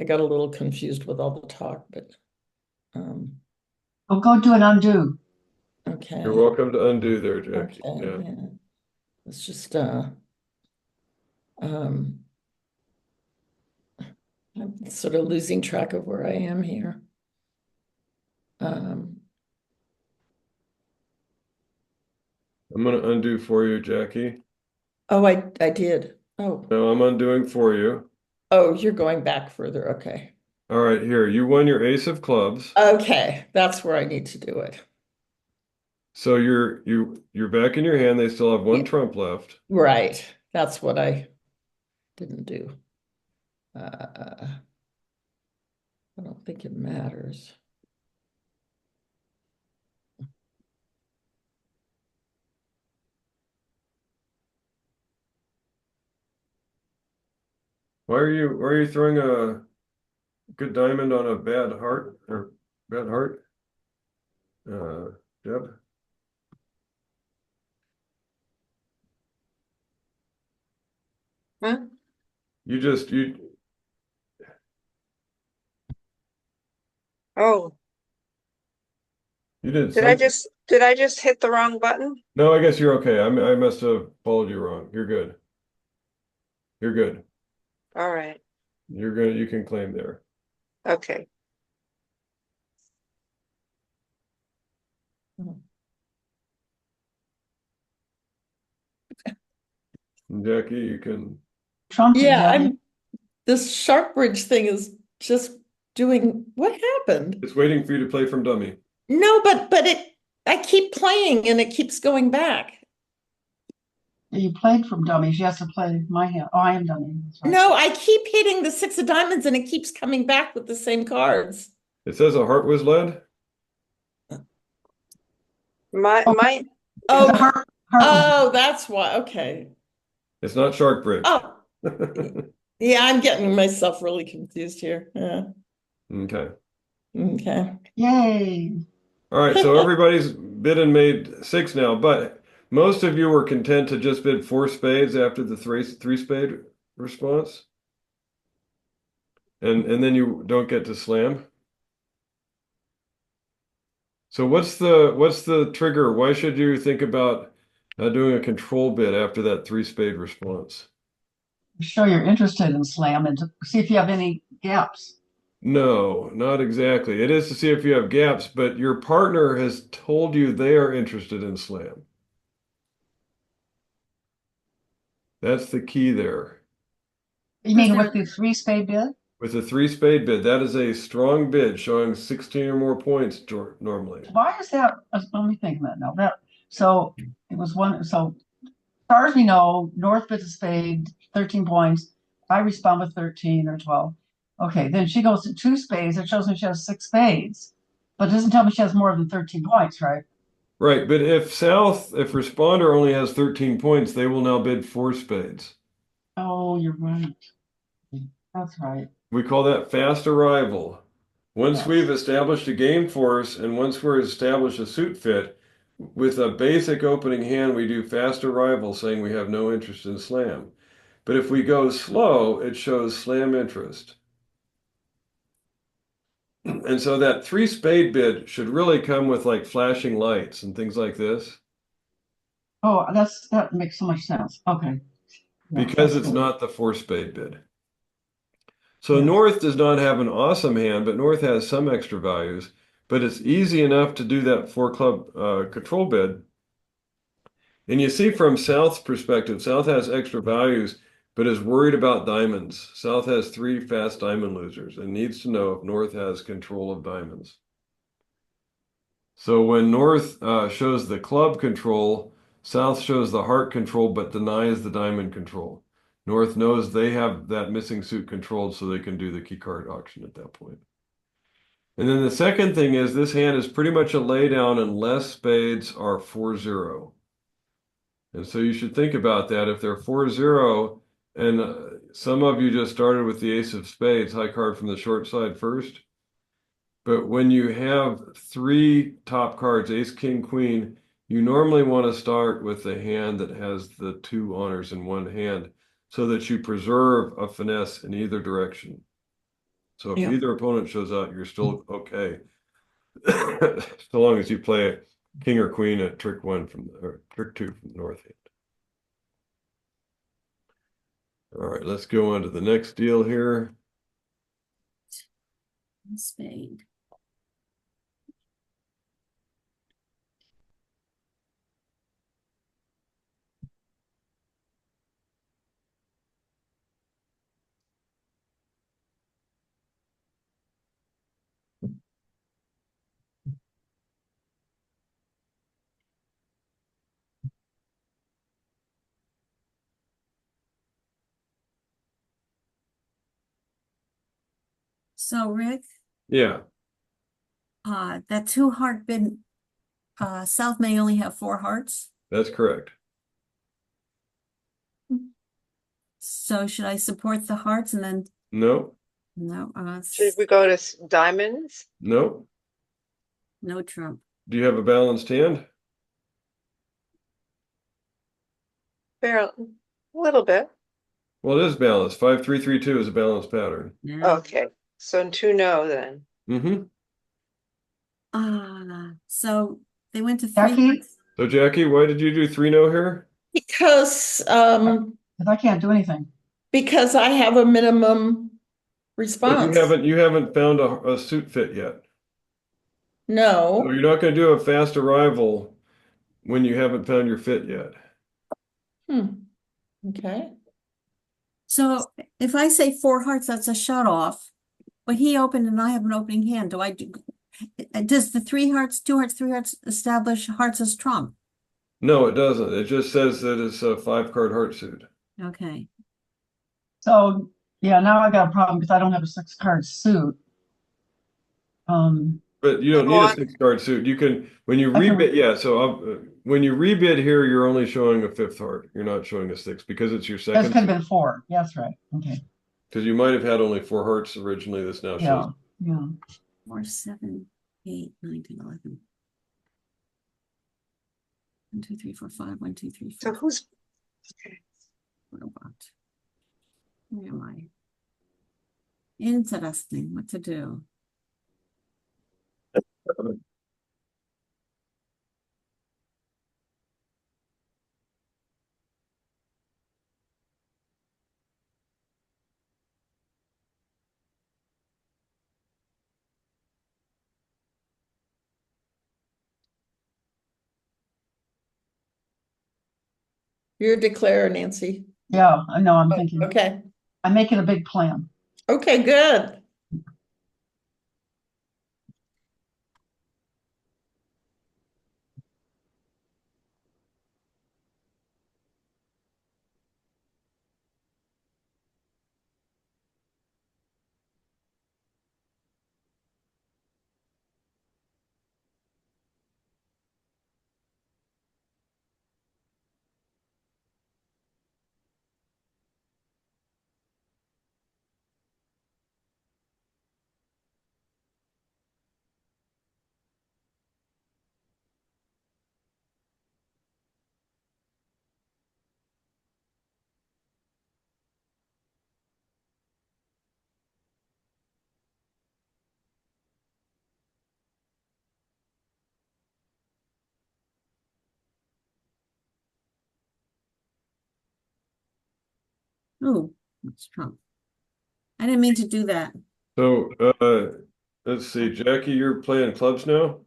got a little confused with all the talk, but Oh, go do an undo. okay. You're welcome to undo there, Jackie. Okay, Yeah. yeah. It's just I'm sort of losing track of where I am here. I'm going to undo for you, Jackie. Oh, I did. Oh, No, I'm undoing for you. oh, you're going back further. Okay. All right, here. You won your ace of clubs. Okay, that's where I need to do it. So you're back in your hand. They still have one Yeah. trump left. Right. That's what I didn't do. I don't think it matters. why are you throwing a good diamond on a bad heart or bad heart? Deb? Huh? You just Oh, you did did I something. just hit the wrong button? No, I guess you're okay. I must have followed you wrong. You're good. You're good. All right. You can claim there. Okay. And Jackie, you can. Trumped it, Yeah, Jackie. this shark bridge thing is just doing, what happened? It's waiting for you to play from dummy. No, but I keep playing and it keeps going back. You played from dummies. You have to play my hand. Oh, I am dummy. That's right. No, I keep hitting the 6 of diamonds and it keeps coming back with the same cards. It says a heart was led. My Okay. my Oh, The heart was- oh, that's why. Okay. It's not Shark Bridge. Oh, yeah, I'm getting myself really confused here. Yeah. Okay. Okay. Yay. All right. So everybody's bid and made 6 now, but most of you were content to just bid 4 spades after the three spade response. And then you don't get to slam. So what's the trigger? Why should you think about doing a control bid after that 3 spade response? Show you're interested in slam and to see if you have any gaps. No, not exactly. It is to see if you have gaps, but your partner has told you they are interested in slam. That's the key there. You mean there- with the 3 spade bid? With a 3 spade bid, that is a strong bid showing 16 or more points normally. Why is that? Let me think a minute now. So it was one. So as far as we know, North bids a spade, 13 points. I respond with 13 or 12. Okay, then she goes to 2 spades. It shows me she has 6 spades, but it doesn't tell me she has more than 13 points, right? Right, but if responder only has 13 points, they will now bid 4 spades. Oh, you're right. That's right. We call that fast arrival. Once Yes. we've established a game force and once we're established a suit fit, with a basic opening hand, we do fast arrival, saying we have no interest in slam. But if we go slow, it shows slam interest. And so that 3 spade bid should really come with like flashing lights and things like this, Oh, that makes so much sense. Okay. Yeah, because that's it's good. not the 4 spade bid. So Yes. North does not have an awesome hand, but North has some extra values. But it's easy enough to do that 4 club control bid. And you see from South's perspective, South has extra values, but is worried about diamonds. South has 3 fast diamond losers and needs to know if North has control of diamonds. So when North shows the club control, South shows the heart control, but denies the diamond control. North knows they have that missing suit controlled, so they can do the key card auction at that point. And then the second thing is this hand is pretty much a laydown unless spades are 4-0. And so you should think about that. If they're 4-0, and some of you just started with the ace of spades, high card from the short side first. But when you have 3 top cards, ace, king, queen, you normally want to start with the hand that has the 2 honors in one hand so that you preserve a finesse in either direction. So if Yeah. either opponent shows out, you're still okay. So long as you play king or queen at trick 1 or trick 2 from the north hand. All right, let's go on to the next deal here. Spade. So Rick, Yeah, that 2 heart bid, South may only have 4 hearts. that's correct. So should I support the hearts and then, No, no, Should we go to diamonds? no. no trump. Do you have a balanced hand? Barely, a little bit. Well, it is balanced. 5-3-3-2 is a balanced pattern. Yeah. Okay, so two no then. Mm-hmm. So they went to three Jackie? hearts. So Jackie, why did you do 3-no here? Because, 'Cause I can't do anything. because I have a minimum But response. you haven't found a suit fit yet. So No, you're not going to do a fast arrival when you haven't found your fit yet. okay. So if I say four hearts, that's a shut off. But he opened and I have an opening hand. Does the three hearts, two hearts, three hearts establish hearts as trump? No, it doesn't. It just says that it's a 5-card heart suit. Okay. So, yeah, now I got a problem because I don't have a 6-card suit. But you don't Go need a on. 6-card suit. You can, when you I can- rebid, yeah, so when you rebid here, you're only showing a 5th heart. You're not showing a 6 because it's your This second, could have been 4. Yeah, that's right. Okay. because you might have had only 4 hearts originally. This now Yeah, shows. yeah. 4, 7, 8, 9, 10, 11. 1, 2, 3, 4, 5. 1, 2, 3, 4. So who's, okay, What about? Where am I? Interesting. What to do? You're a declarer, Nancy. Yeah, I know. I'm thinking. Okay, I'm making a big plan. okay, good. Oh, it's Trump. I didn't mean to do that. So, let's see, Jackie, you're playing clubs now?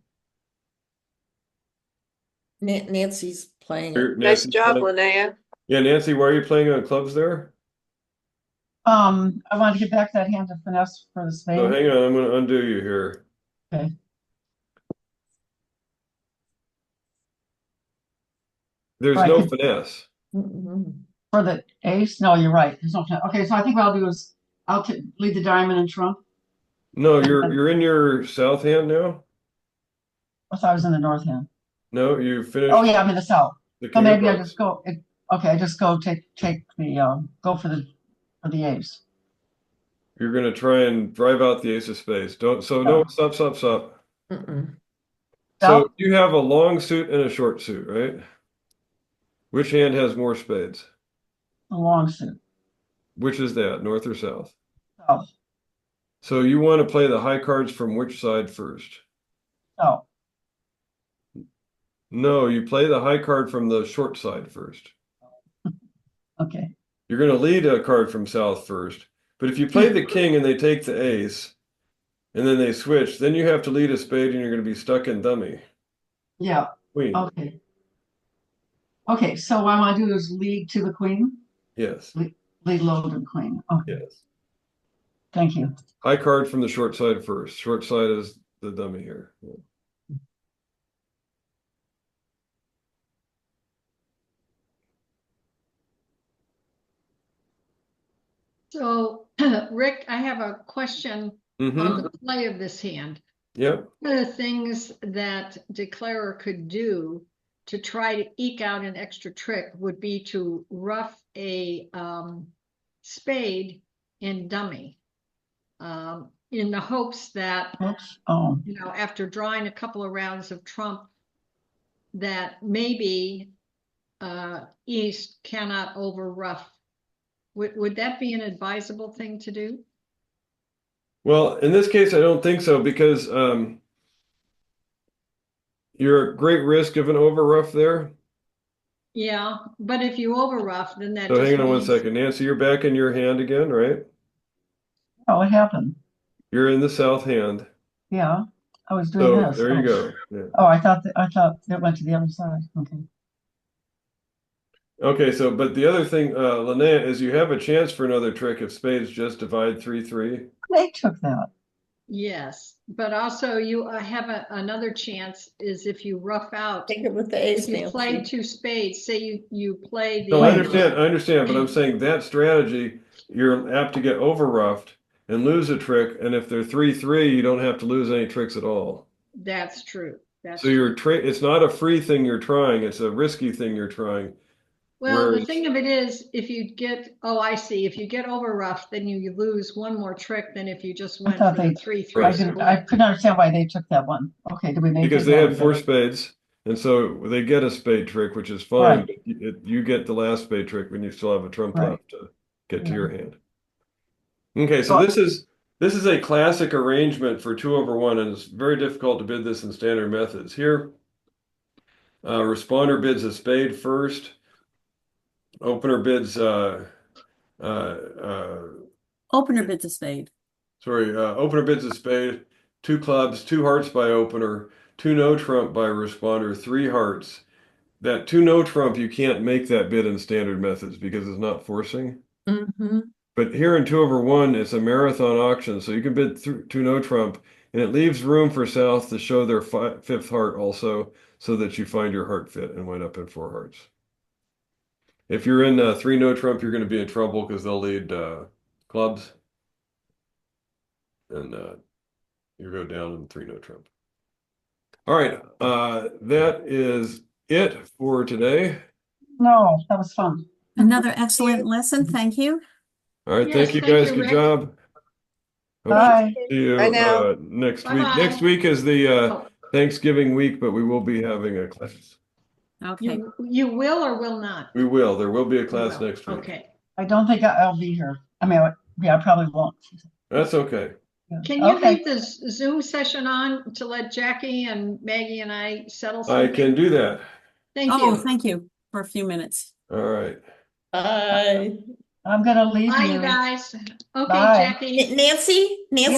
Nancy's playing it. nice Nancy's job, playing- Linnea. Yeah, Nancy, why are you playing on clubs there? I want to get back that hand to finesse for the So spade. hang on, I'm going to undo you here. Okay. There's Right. no finesse. Mhm. For the ace? No, you're right. There's no. Okay, so I think what I'll do is I'll lead the diamond and trump. No, you're in your south hand now? I thought I was in the north hand. No, you finished Oh yeah, I'm in the south. the So king of maybe I clubs. just go. Okay, I just go take the go for the ace. You're going to try and drive out the ace of spades. No, stop. Mm-mm. So South? you have a long suit and a short suit, right? Which hand has more spades? The long suit. Which is that, north or south? South. So you want to play the high cards from which side first? Oh, No, you play the high card from the short side first. okay. You're going to lead a card from south first. But if you play the king and they take the ace, and then they switch, then you have to lead a spade and you're going to be stuck in dummy. Yeah. Queen. Okay. Okay. So what I want to do is lead to the queen. Yes. Lead low to the queen. Okay. Yes. Thank you. High card from the short side first. Short side is the dummy here. So, Rick, I have a question Mm-hmm. on the play of this hand. Yep. One of the things that declarer could do to try to eke out an extra trick would be to rough a spade and dummy, in the hopes that, Oops. Oh, you know, after drawing a couple of rounds of trump, that maybe East cannot over rough. Would that be an advisable thing to do? Well, in this case, I don't think so because you're at great risk of an overruff there. Yeah, but if you over rough, then that So just hang on one means- second. Nancy, you're back in your hand again, right? oh, what happened? You're in the south hand. Yeah, I was doing So this. there you Oh. go. Yeah. Oh, I thought that went to the other side. Okay. Okay, so but the other thing, Linnea, is you have a chance for another trick if spades just divide 3-3. They took that. Yes, but also you have another chance is if you rough out. Take it with the ace, If you play Nancy. 2 spades, say you play the. No, I understand, but I'm saying that strategy, you're apt to get overruffed and lose a trick, and if they're 3-3, you don't have to lose any tricks at all. That's true. That's So it's not a free thing you're trying, it's a risky thing you're trying. Well, the whereas- thing of it is, if you get, oh, I see, if you get over rough, then you lose one more trick than if you just went thought for they- the 3-3. I couldn't understand why they took that one. Okay, did we make Because it? they No, had we 4 didn't. spades, and so they get a spade trick, which is fine, Right. but you get the last spade trick when you still have a trump Right. left to get to Yeah. your hand. Okay, so So- this is a classic arrangement for 2/1, and it's very difficult to bid this in standard methods. Here, responder bids a spade first. Opener bids Opener bids a spade. opener bids a spade, 2 clubs, 2 hearts by opener, 2 no trump by responder, 3 hearts. That 2 no trump, you can't make that bid in standard methods because it's not forcing. Mm-hmm. But here in 2/1, it's a marathon auction, so you can bid 2 no trump, and it leaves room for South to show their 5th heart also, so that you find your heart fit and wind up in 4 hearts. If you're in 3 no trump, you're going to be in trouble because they'll lead clubs, and you go down in 3 no trump. All right, that is it for today. No, that was fun. Another excellent lesson. Thank you. All right, Yes, thank you thank guys. you, Good Rick. job. Hope to Bye. see you Bye now. next Bye week. bye. Next week is the Oh, Thanksgiving week, but we will be having a class. Okay. you will or will not? We will. There will be a You class will. next week. Okay. I don't think I'll be here. I mean, I probably won't. That's okay. Yeah. Can you Okay. leave this Zoom session on to let Jackie and Maggie and I settle I something? can do that. Thank Oh, you. thank you for a few minutes. All right. Bye. I'm gonna leave Bye, you. you guys. Okay, Bye. Jackie. Nancy?